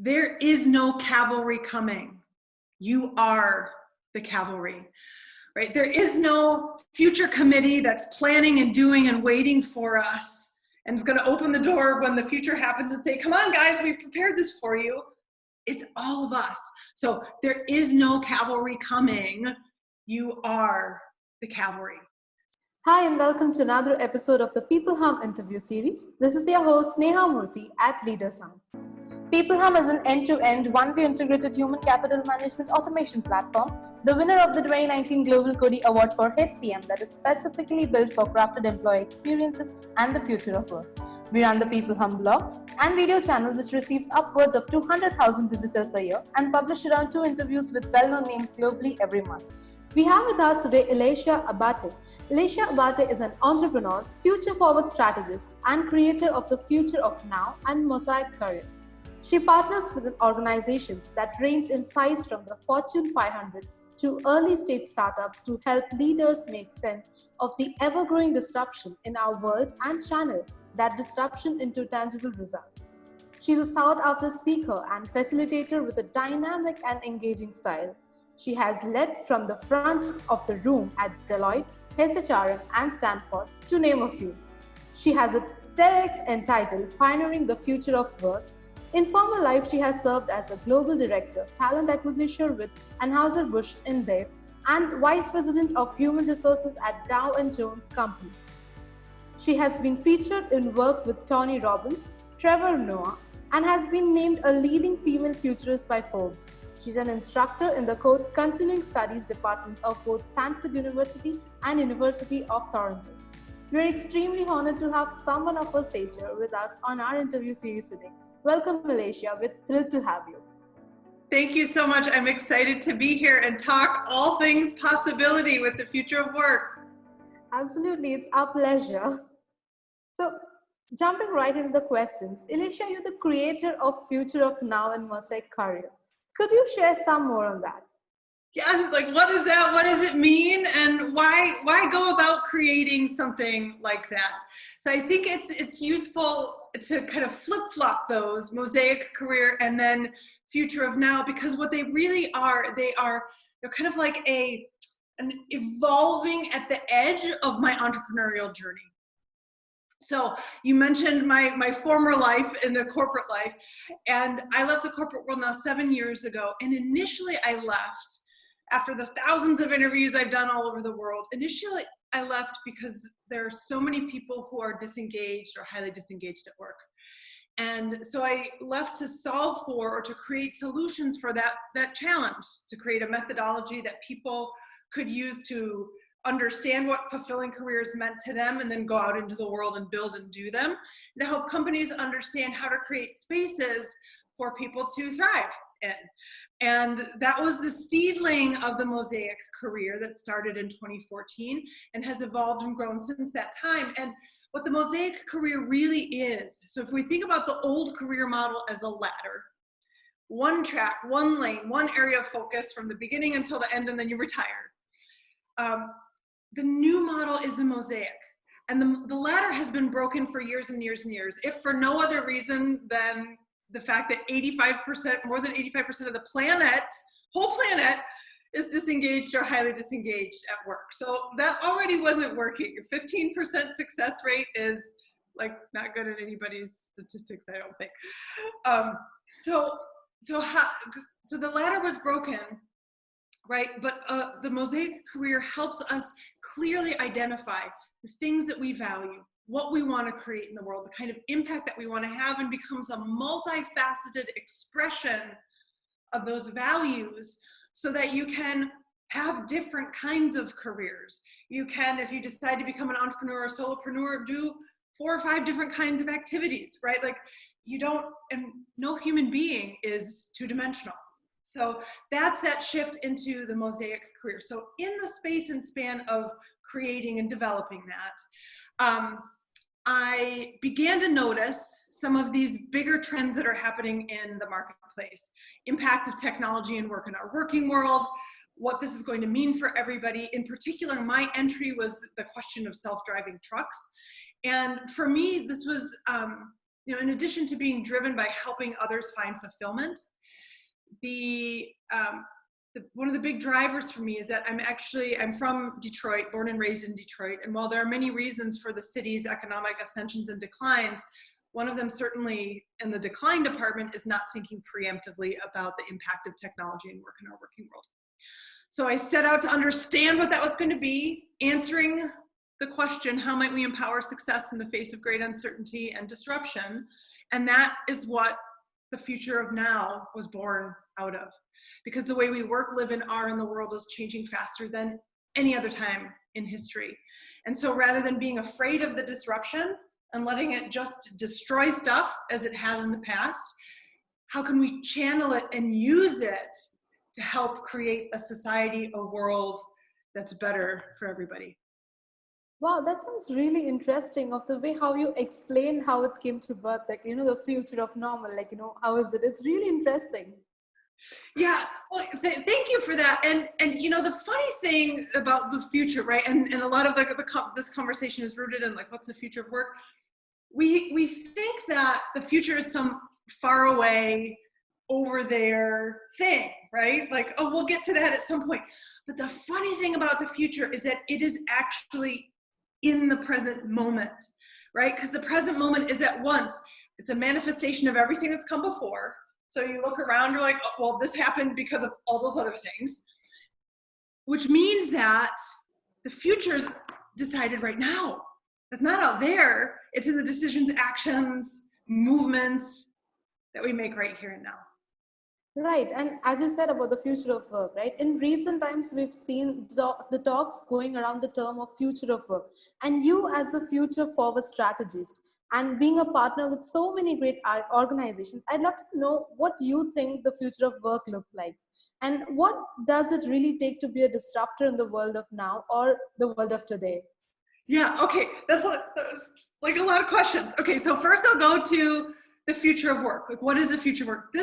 There is no cavalry coming. You are the cavalry, right? There is no future committee that's planning and doing and waiting for us and is going to open the door when the future happens and say, come on, guys, we prepared this for you. It's all of us. So there is no cavalry coming. You are the cavalry. Hi and welcome to another episode of the peopleHum interview series. This is your host Neha Murthy at peopleHum. peopleHum is an end-to-end, one-way integrated human capital management automation platform, the winner of the 2019 Global Codie Award for HCM that is specifically built for crafted employee experiences and the future of work. We run the peopleHum blog and video channel which receives upwards of 200,000 visitors a year and publish around 2 interviews with well-known names globally every month. We have with us today Elatia Abate. Elatia Abate is an entrepreneur, future-forward strategist, and creator of the Future of Now and Mosaic career. She partners with organizations that range in size from the Fortune 500 to early-stage startups to help leaders make sense of the ever-growing disruption in our world and channel that disruption into tangible results. She's a sought-after speaker and facilitator with a dynamic and engaging style. She has led from the front of the room at Deloitte, SHRM, and Stanford, to name a few. She has a TEDx entitled Pioneering the Future of Work. In former life, she has served as a global director, talent acquisition with Anheuser-Busch InBev, and vice president of human resources at Dow & Jones Company. She has been featured in work with Tony Robbins, Trevor Noah, and has been named a leading female futurist by Forbes. She's an instructor in the Continuing Studies departments of both Stanford University and University of Toronto. We're extremely honored to have someone of her stature with us on our interview series today. Welcome, Elatia. We're thrilled to have you. Thank you so much. I'm excited to be here and talk all things possibility with the future of work. Absolutely, it's our pleasure. So, jumping right into the questions, Elatia, you're the creator of Future of Now and Mosaic career. Could you share some more on that? Yeah, like what is that? What does it mean? And why go about creating something like that? So I think it's useful to kind of flip-flop those Mosaic career and then Future of Now, because what they really are, they're kind of like an evolving at the edge of my entrepreneurial journey. So you mentioned my former life in the corporate life, and I left the corporate world now 7 years ago. And initially I left after the thousands of interviews I've done all over the world. Initially I left because there are so many people who are disengaged or highly disengaged at work. And so I left to solve for or to create solutions for that challenge, to create a methodology that people could use to understand what fulfilling careers meant to them and then go out into the world and build and do them, and to help companies understand how to create spaces for people to thrive in. And that was the seedling of the Mosaic career that started in 2014 and has evolved and grown since that time. And what the Mosaic career really is, so if we think about the old career model as a ladder, one track, one lane, one area of focus from the beginning until the end, and then you retire. The new model is a mosaic, and the ladder has been broken for years and years and years, if for no other reason than the fact that 85%, more than 85% of the whole planet, is disengaged or highly disengaged at work. So that already wasn't working. 15% success rate is like not good at anybody's statistics, I don't think. So the ladder was broken. Right, but the Mosaic career helps us clearly identify the things that we value, what we want to create in the world, the kind of impact that we want to have, and becomes a multifaceted expression of those values so that you can have different kinds of careers. You can, if you decide to become an entrepreneur or solopreneur, do 4 or 5 different kinds of activities, right? Like and no human being is two-dimensional. So that's that shift into the Mosaic career. So in the space and span of creating and developing that, I began to notice some of these bigger trends that are happening in the marketplace. Impact of technology and work in our working world, what this is going to mean for everybody. In particular, my entry was the question of self-driving trucks. And for me, this was in addition to being driven by helping others find fulfillment, one of the big drivers for me is that I'm from Detroit, born and raised in Detroit. And while there are many reasons for the city's economic ascensions and declines, one of them certainly in the decline department is not thinking preemptively about the impact of technology and work in our working world. So I set out to understand what that was going to be, answering the question, how might we empower success in the face of great uncertainty and disruption? And that is what the future of now was born out of. Because the way we work, live, and are in the world is changing faster than any other time in history. And so rather than being afraid of the disruption and letting it just destroy stuff as it has in the past, how can we channel it and use it to help create a society, a world that's better for everybody? Wow, that sounds really interesting of the way how you explain how it came to birth, like, the future of normal, like, how is it? It's really interesting. Yeah, well, thank you for that. And the funny thing about the future, right? And a lot of this conversation is rooted in like, what's the future of work? We think that the future is some far away, over there thing, right? Like, oh, we'll get to that at some point. But the funny thing about the future is that it is actually in the present moment, right? Because the present moment is at once, it's a manifestation of everything that's come before. So you look around, you're like, oh, well, this happened because of all those other things, which means that the future is decided right now. It's not out there. It's in the decisions, actions, movements that we make right here and now. Right. And as you said about the future of work, right? In recent times, we've seen the talks going around the term of future of work. And you as a future forward strategist and being a partner with so many great organizations, I'd love to know what you think the future of work looks like. And what does it really take to be a disruptor in the world of now or the world of today? Yeah, okay. That's like a lot of questions. Okay, so first I'll go to the future of work. Like, what is the future of work?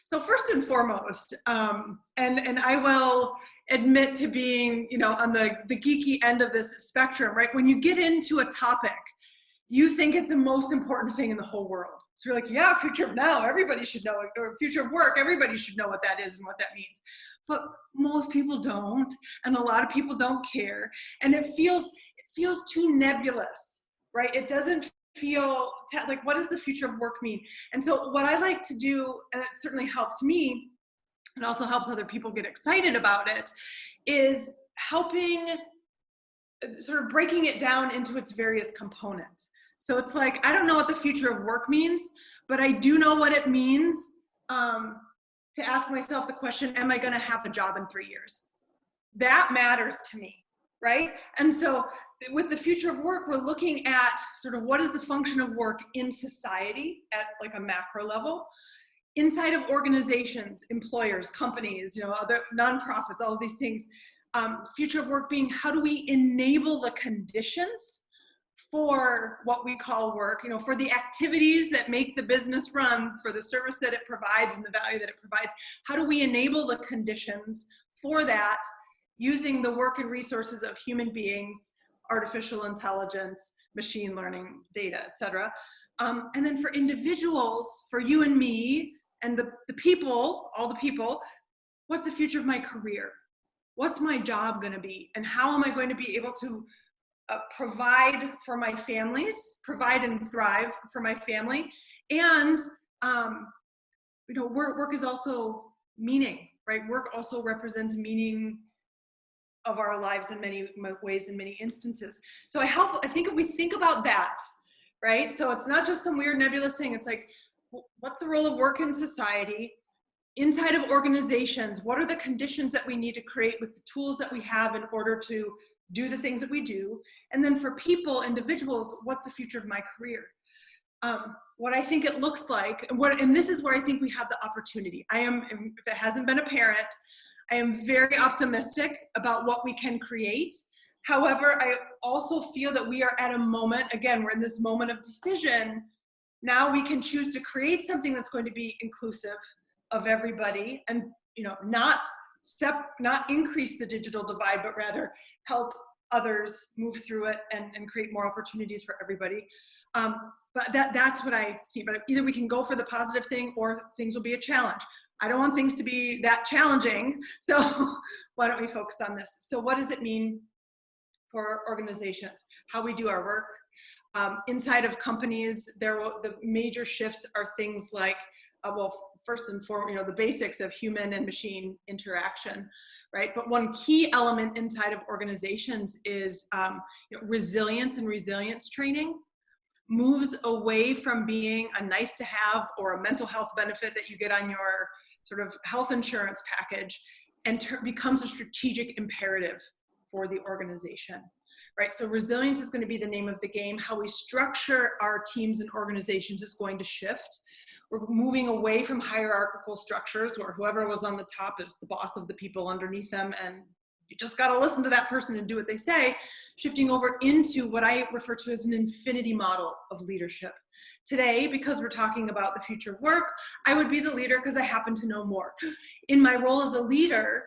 So first and foremost, and I will admit to being, on the geeky end of this spectrum, right? When you get into a topic, you think it's the most important thing in the whole world. So you're like, yeah, future of now, everybody should know it, or future of work, everybody should know what that is and what that means. But most people don't, and a lot of people don't care, and it feels too nebulous, right? It doesn't feel like, what does the future of work mean? And so what I like to do, and it certainly helps me, and also helps other people get excited about it, is helping sort of breaking it down into its various components. So it's like, I don't know what the future of work means, but I do know what it means to ask myself the question, am I going to have a job in 3 years? That matters to me, right? And so with the future of work, we're looking at sort of what is the function of work in society at like a macro level, inside of organizations, employers, companies, other nonprofits, all of these things. Future of work being, how do we enable the conditions for what we call work, for the activities that make the business run, for the service that it provides and the value that it provides. How do we enable the conditions for that using the work and resources of human beings, artificial intelligence, machine learning, data, et cetera. And then for individuals, for you and me, and the people, all the people, what's the future of my career? What's my job going to be? And how am I going to be able to provide for my families, provide and thrive for my family? And, work is also meaning, right? Work also represents meaning of our lives in many ways, in many instances. So I think if we think about that, right? So it's not just some weird nebulous thing. It's like, what's the role of work in society? Inside of organizations, what are the conditions that we need to create with the tools that we have in order to do the things that we do? And then for people, individuals, what's the future of my career? What I think it looks like, and this is where I think we have the opportunity. If it hasn't been apparent, I am very optimistic about what we can create. However, I also feel that we are at a moment, again, we're in this moment of decision. Now we can choose to create something that's going to be inclusive of everybody and, not increase the digital divide, but rather help others move through it and create more opportunities for everybody. But that's what I see. But either we can go for the positive thing or things will be a challenge. I don't want things to be that challenging. So why don't we focus on this? So what does it mean for organizations? How we do our work? Inside of companies, the major shifts are things like, well, first and foremost, the basics of human and machine interaction, right? But one key element inside of organizations is resilience and resilience training. Moves away from being a nice to have or a mental health benefit that you get on your sort of health insurance package, and becomes a strategic imperative for the organization, right? So resilience is going to be the name of the game. How we structure our teams and organizations is going to shift. We're moving away from hierarchical structures where whoever was on the top is the boss of the people underneath them, and you just got to listen to that person and do what they say, shifting over into what I refer to as an infinity model of leadership. Today, because we're talking about the future of work, I would be the leader because I happen to know more. In my role as a leader,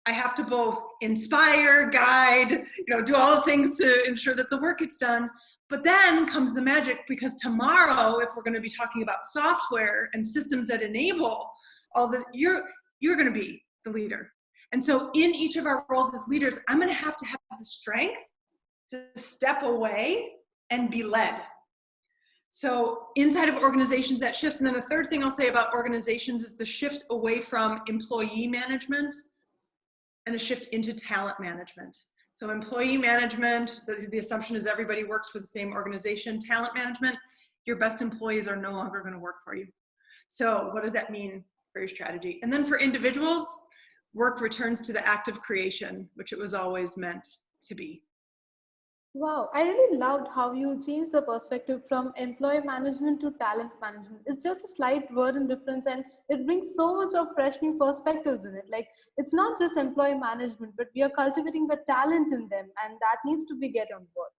I have to both inspire, guide, do all the things to ensure that the work gets done. But then comes the magic, because tomorrow, if we're going to be talking about software and systems that enable all this, you're going to be the leader. And so in each of our roles as leaders, I'm going to have the strength to step away and be led. So inside of organizations, that shifts. And then the third thing I'll say about organizations is the shift away from employee management and a shift into talent management. So employee management, the assumption is everybody works for the same organization. Talent management, your best employees are no longer going to work for you. So what does that mean for your strategy? And then for individuals, work returns to the act of creation, which it was always meant to be. Wow, I really loved how you changed the perspective from employee management to talent management. It's just a slight word in difference, and it brings so much of fresh new perspectives in it. Like, it's not just employee management, but we are cultivating the talent in them, and that needs to be get on board.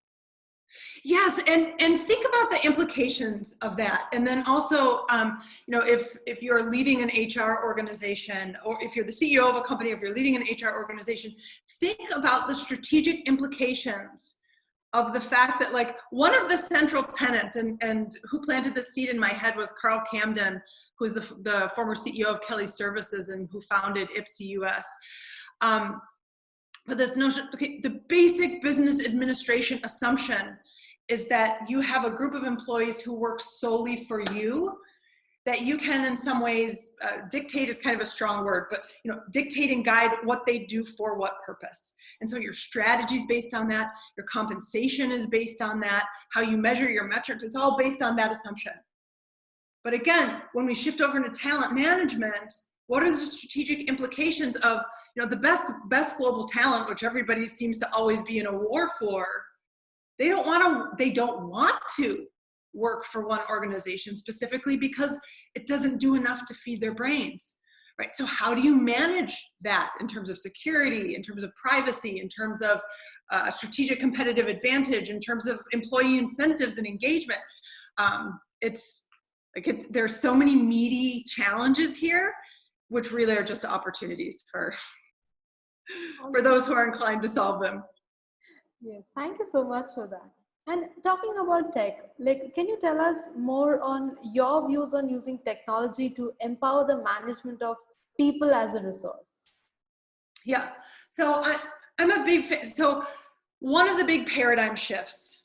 Yes, and think about the implications of that. And then also, if you're leading an HR organization, or if you're the CEO of a company, if you're leading an HR organization, think about the strategic implications of the fact that, like, one of the central tenets, and who planted the seed in my head was Carl Camden, who is the former CEO of Kelly Services and who founded Ipsy US. But this notion, okay, the basic business administration assumption is that you have a group of employees who work solely for you, that you can in some ways dictate is kind of a strong word, but dictate and guide what they do for what purpose. And so your strategy is based on that, your compensation is based on that, how you measure your metrics, it's all based on that assumption. But again, when we shift over into talent management, what are the strategic implications of the best global talent, which everybody seems to always be in a war for? They don't want to work for one organization specifically because it doesn't do enough to feed their brains, right? So how do you manage that in terms of security, in terms of privacy, in terms of strategic competitive advantage, in terms of employee incentives and engagement? There's so many meaty challenges here, which really are just opportunities for those who are inclined to solve them. Yes, thank you so much for that. And talking about tech, can you tell us more on your views on using technology to empower the management of people as a resource? Yeah, so I'm a big fan. So one of the big paradigm shifts,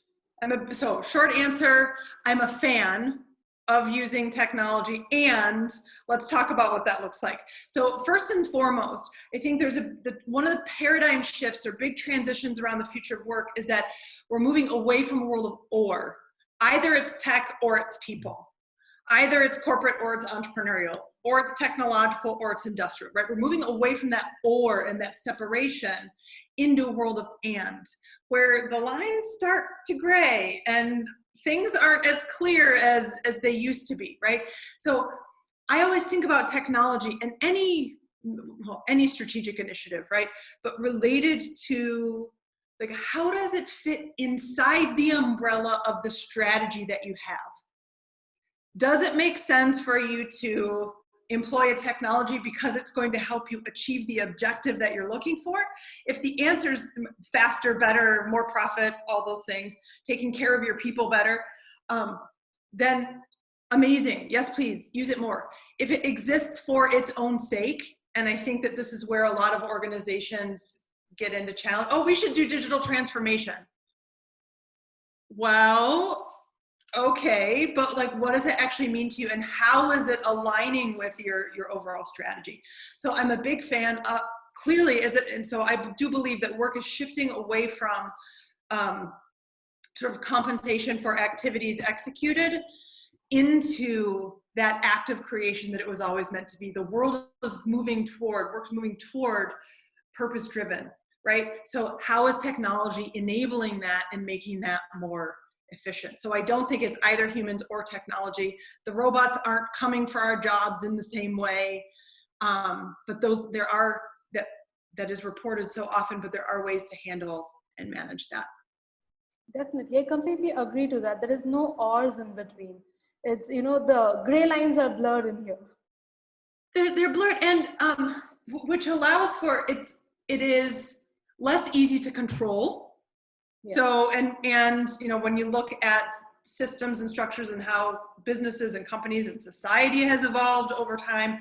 short answer, I'm a fan of using technology, and let's talk about what that looks like. So first and foremost, I think there's one of the paradigm shifts or big transitions around the future of work is that we're moving away from a world of or. Either it's tech or it's people. Either it's corporate or it's entrepreneurial, or it's technological or it's industrial, right? We're moving away from that or and that separation into a world of and, where the lines start to gray and things aren't as clear as they used to be, right? So I always think about technology and any strategic initiative, right? But related to, like, how does it fit inside the umbrella of the strategy that you have? Does it make sense for you to employ a technology because it's going to help you achieve the objective that you're looking for? If the answer is faster, better, more profit, all those things, taking care of your people better, then amazing. Yes, please use it more. If it exists for its own sake, and I think that this is where a lot of organizations get into challenge. Oh, we should do digital transformation. Well, okay, but like, what does it actually mean to you, and how is it aligning with your overall strategy? So I'm a big fan. Clearly, is it, and so I do believe that work is shifting away from sort of compensation for activities executed into that active creation that it was always meant to be. The world is moving toward, work's moving toward purpose-driven, right? So how is technology enabling that and making that more efficient? So I don't think it's either humans or technology. The robots aren't coming for our jobs in the same way, but there are, that is reported so often, but there are ways to handle and manage that. Definitely, I completely agree to that. There is no ors in between. It's, the gray lines are blurred in here. They're blurred, and which allows for it is less easy to control. Yeah. So and when you look at systems and structures and how businesses and companies and society has evolved over time,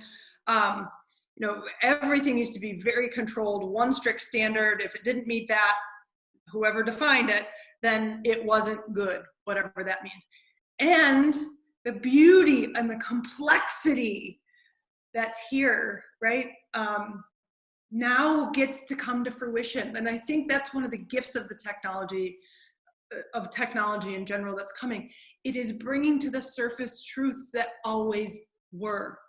everything used to be very controlled, one strict standard. If it didn't meet that, whoever defined it, then it wasn't good, whatever that means. And the beauty and the complexity that's here, right, now gets to come to fruition. And I think that's one of the gifts of the technology in general that's coming. It is bringing to the surface truths that always were.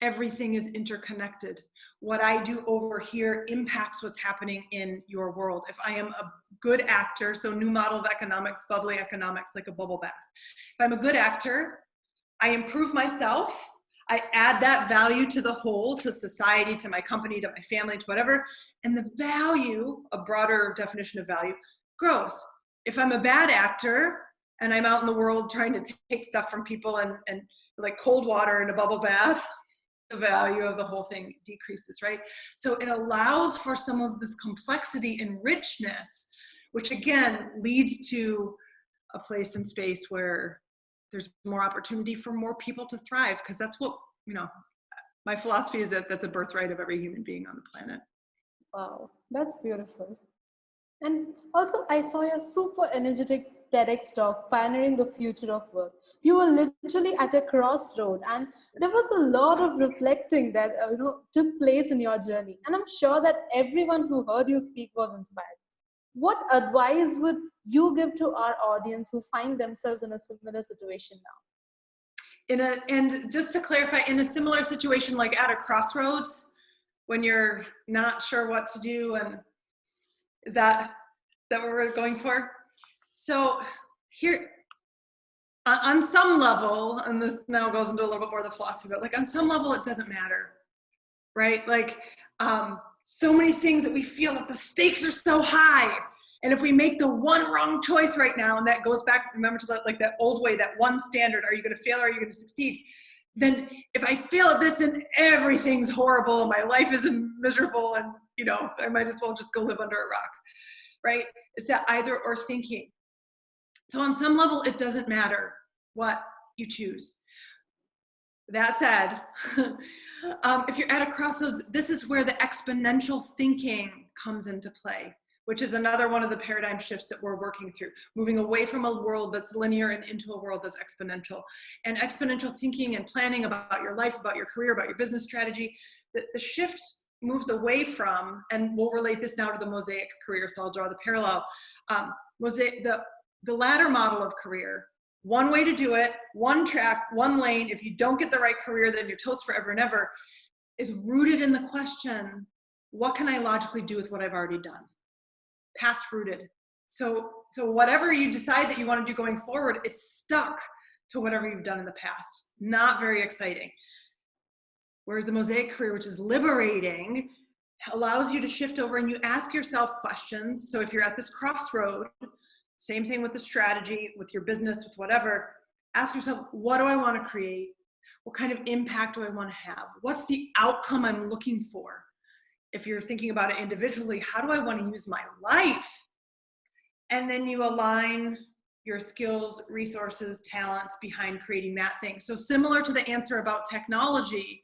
Everything is interconnected. What I do over here impacts what's happening in your world. If I am a good actor, so new model of economics, bubbly economics, like a bubble bath. If I'm a good actor, I improve myself, I add that value to the whole, to society, to my company, to my family, to whatever, and the value, a broader definition of value, grows. If I'm a bad actor and I'm out in the world trying to take stuff from people and like cold water in a bubble bath, the value of the whole thing decreases, right? So it allows for some of this complexity and richness, which again leads to a place and space where there's more opportunity for more people to thrive, because that's what, my philosophy is that's a birthright of every human being on the planet. Wow, that's beautiful. And also, I saw your super energetic TEDx talk, Pioneering the Future of Work. You were literally at a crossroad, and there was a lot of reflecting that took place in your journey. And I'm sure that everyone who heard you speak was inspired. What advice would you give to our audience who find themselves in a similar situation now? And just to clarify, in a similar situation, like at a crossroads, when you're not sure what to do, and is that what we're going for? So here, on some level, and this now goes into a little bit more of the philosophy, but like on some level, it doesn't matter, right? Like so many things that we feel that the stakes are so high. And if we make the one wrong choice right now, and that goes back, remember, to that old way, that one standard, are you going to fail or are you going to succeed? Then if I fail at this and everything's horrible, my life is miserable, and I might as well just go live under a rock, right? It's that either or thinking. So on some level, it doesn't matter what you choose. That said, if you're at a crossroads, this is where the exponential thinking comes into play, which is another one of the paradigm shifts that we're working through, moving away from a world that's linear and into a world that's exponential. And exponential thinking and planning about your life, about your career, about your business strategy, the shift moves away from, and we'll relate this now to the Mosaic career, so I'll draw the parallel. Mosaic, the ladder model of career, one way to do it, one track, one lane. If you don't get the right career, then you're toast forever and ever, is rooted in the question, what can I logically do with what I've already done? Past rooted. So whatever you decide that you want to do going forward, it's stuck to whatever you've done in the past. Not very exciting. Whereas the Mosaic career, which is liberating, allows you to shift over and you ask yourself questions. So if you're at this crossroad, same thing with the strategy, with your business, with whatever, ask yourself, what do I want to create? What kind of impact do I want to have? What's the outcome I'm looking for? If you're thinking about it individually, how do I want to use my life? And then you align your skills, resources, talents behind creating that thing. So similar to the answer about technology,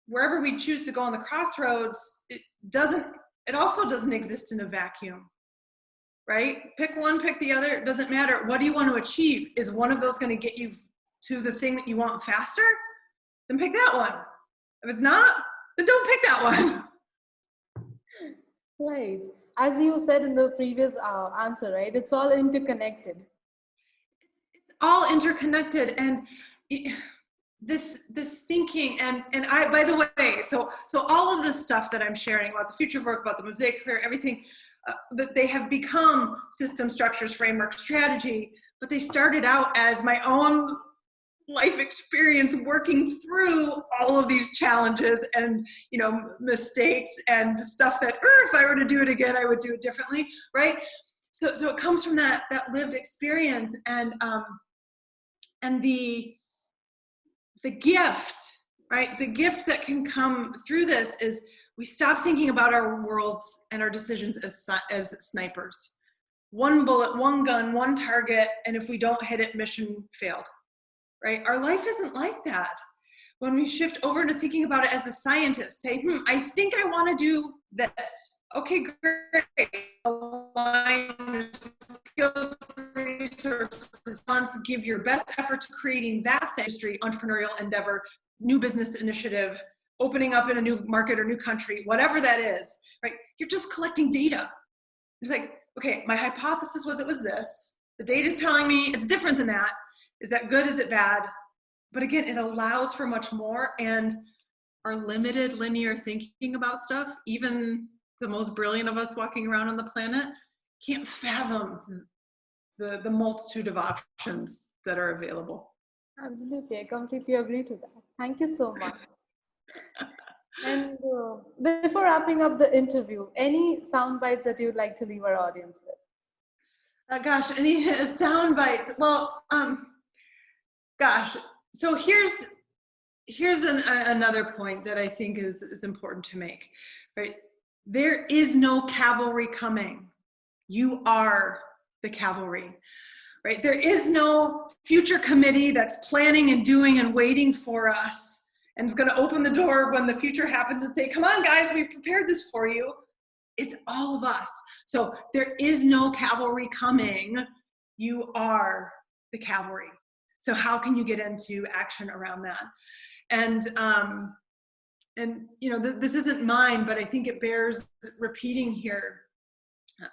wherever we choose to go on the crossroads, it also doesn't exist in a vacuum, right? Pick one, pick the other, it doesn't matter. What do you want to achieve? Is one of those going to get you to the thing that you want faster? Then pick that one. If it's not, then don't pick that one. Right. As you said in the previous answer, right? It's all interconnected. It's all interconnected, and this thinking, and I, by the way, so all of this stuff that I'm sharing about the future of work, about the Mosaic career, everything, that they have become system, structures, framework, strategy, but they started out as my own life experience working through all of these challenges and, you know, mistakes and stuff that if I were to do it again, I would do it differently, right? So it comes from that lived experience, and the gift, right? The gift that can come through this is we stop thinking about our worlds and our decisions as snipers. One bullet, one gun, one target, and if we don't hit it, mission failed. Right? Our life isn't like that. When we shift over to thinking about it as a scientist, say, I think I want to do this. Okay, great. Align skills, resources, give your best effort to creating that industry, entrepreneurial endeavor, new business initiative, opening up in a new market or new country, whatever that is, right? You're just collecting data. It's like, okay, my hypothesis was it was this. The data is telling me it's different than that. Is that good? Is it bad? But again, it allows for much more, and our limited linear thinking about stuff, even the most brilliant of us walking around on the planet, can't fathom the multitude of options that are available. Absolutely. I completely agree to that. Thank you so much. And before wrapping up the interview, any sound bites that you'd like to leave our audience with? Gosh, any sound bites? Well, gosh, so here's another point that I think is important to make, right? There is no cavalry coming. You are the cavalry, right? There is no future committee that's planning and doing and waiting for us and is going to open the door when the future happens and say, come on, guys, we prepared this for you. It's all of us. So there is no cavalry coming. You are the cavalry. So how can you get into action around that? And you know, this isn't mine, but I think it bears repeating here.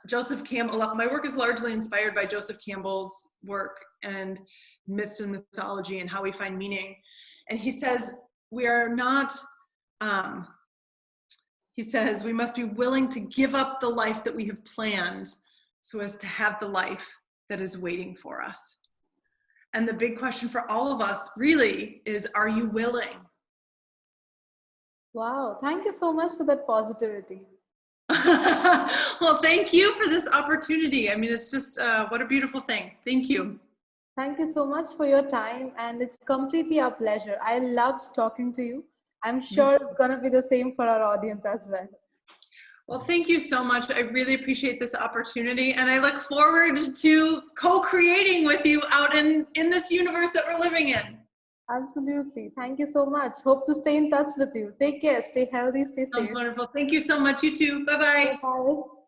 Joseph Campbell, my work is largely inspired by Joseph Campbell's work and myths and mythology and how we find meaning. And he says, we are not, he says, we must be willing to give up the life that we have planned so as to have the life that is waiting for us. And the big question for all of us really is, are you willing? Wow, thank you so much for that positivity. Well, thank you for this opportunity. I mean, it's just, what a beautiful thing. Thank you. Thank you so much for your time, and it's completely our pleasure. I loved talking to you. I'm sure it's going to be the same for our audience as well. Well, thank you so much. I really appreciate this opportunity, and I look forward to co-creating with you out in this universe that we're living in. Absolutely. Thank you so much. Hope to stay in touch with you. Take care. Stay healthy. Stay safe. Sounds wonderful. Thank you so much. You too. Bye-bye. Bye-bye.